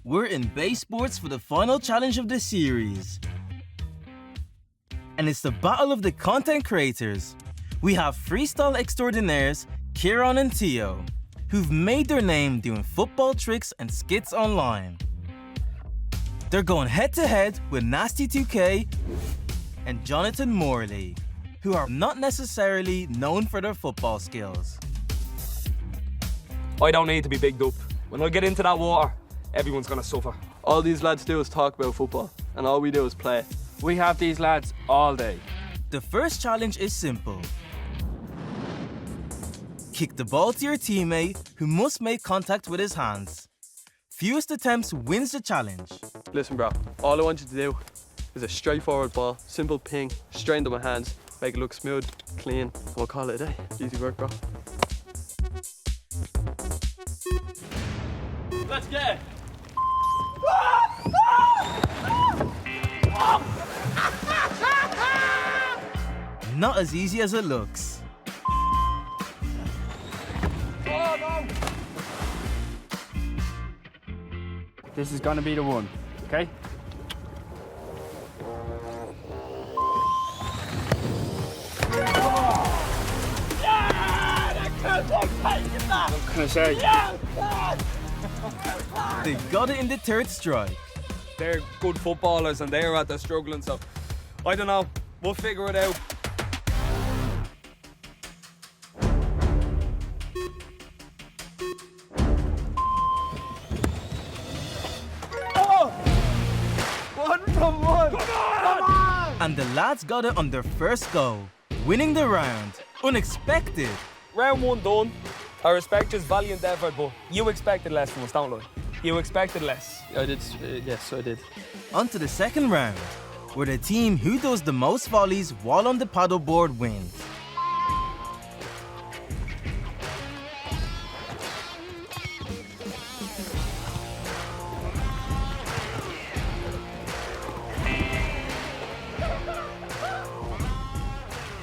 We're in base sports for the final challenge of the series. And it's the battle of the content creators. We have freestyle extraordinaires, Ciarán and Theo, who've made their name doing football tricks and skits online. They're going head-to-head with Nasti 2K and Jonathan Morley, who are not necessarily known for their football skills. I don't need to be bigged up. When I get into that water, everyone's gonna suffer. All these lads do is talk about football, and all we do is play. We have these lads all day. The first challenge is simple. Kick the ball to your teammate, who must make contact with his hands. Fewest attempts wins the challenge. Listen, bro, all I want you to do is a straightforward ball, simple ping, straight into my hands, make it look smooth, clean, and we'll call it a day. Easy work, bro. Let's get it. Not as easy as it looks. Oh, no. This is gonna be the one, okay? What can I say? They got it in the third strike. They're good footballers and they're out there struggling, so I don't know. We'll figure it out. Oh! 1 from 1! Come on! And the lads got it on their first go, winning the round. Unexpected. Round 1 done. I respect his valiant effort, but you expected less from us, don't you? You expected less. I did, yes, I did. On to the second round, where the team who does the most volleys while on the paddleboard wins.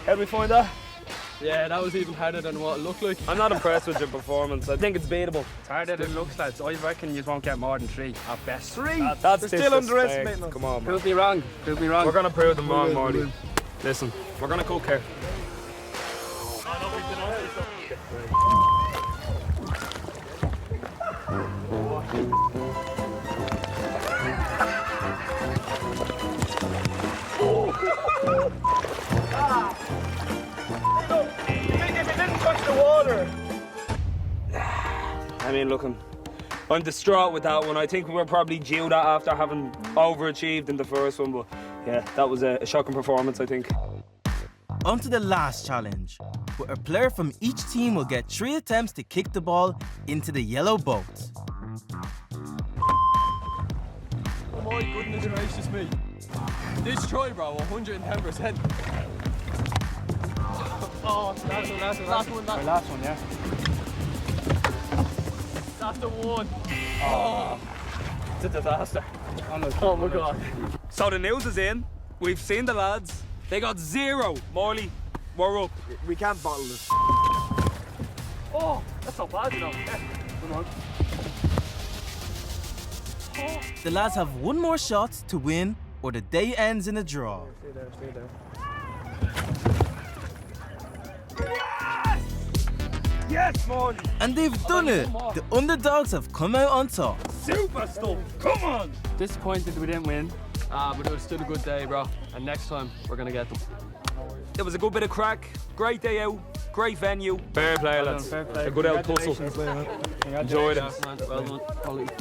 How do we find that? Yeah, that was even harder than what it looked like. I'm not impressed with your performance. I think it's beatable. It's harder than it looks, lads. I reckon you won't get more than 3 at best. 3? That's still underestimating us. Come on, man. Prove me wrong. Prove me wrong. We're gonna prove them wrong, Marty. Listen, we're gonna cook here. I mean, look, I'm distraught with that one. I think we were probably due that after having overachieved in the first one, but yeah, that was a shocking performance, I think. On to the last challenge, where a player from each team will get 3 attempts to kick the ball into the yellow boat. Oh my goodness gracious me. This try, bro, 110%. Oh, last one. My last one, yeah. That's the one. Oh, it's a disaster. Oh my God. So the news is in. We've seen the lads. They got 0. Morley, we're up. We can't bottle this. Oh, that's not bad, you know. Yeah. Come on. Oh. The lads have one more shot to win, or the day ends in a draw. Stay there. Yes, Morley. And they've done it! The underdogs have come out on top. Super stuff. Come on. Disappointed we didn't win. But it was still a good day, bro. And next time, we're gonna get them. It was a good bit of crack. Great day out. Great venue. Fair play, lads. Fair play. A good old tussle. Congratulations. Enjoyed it. Well done. Quality.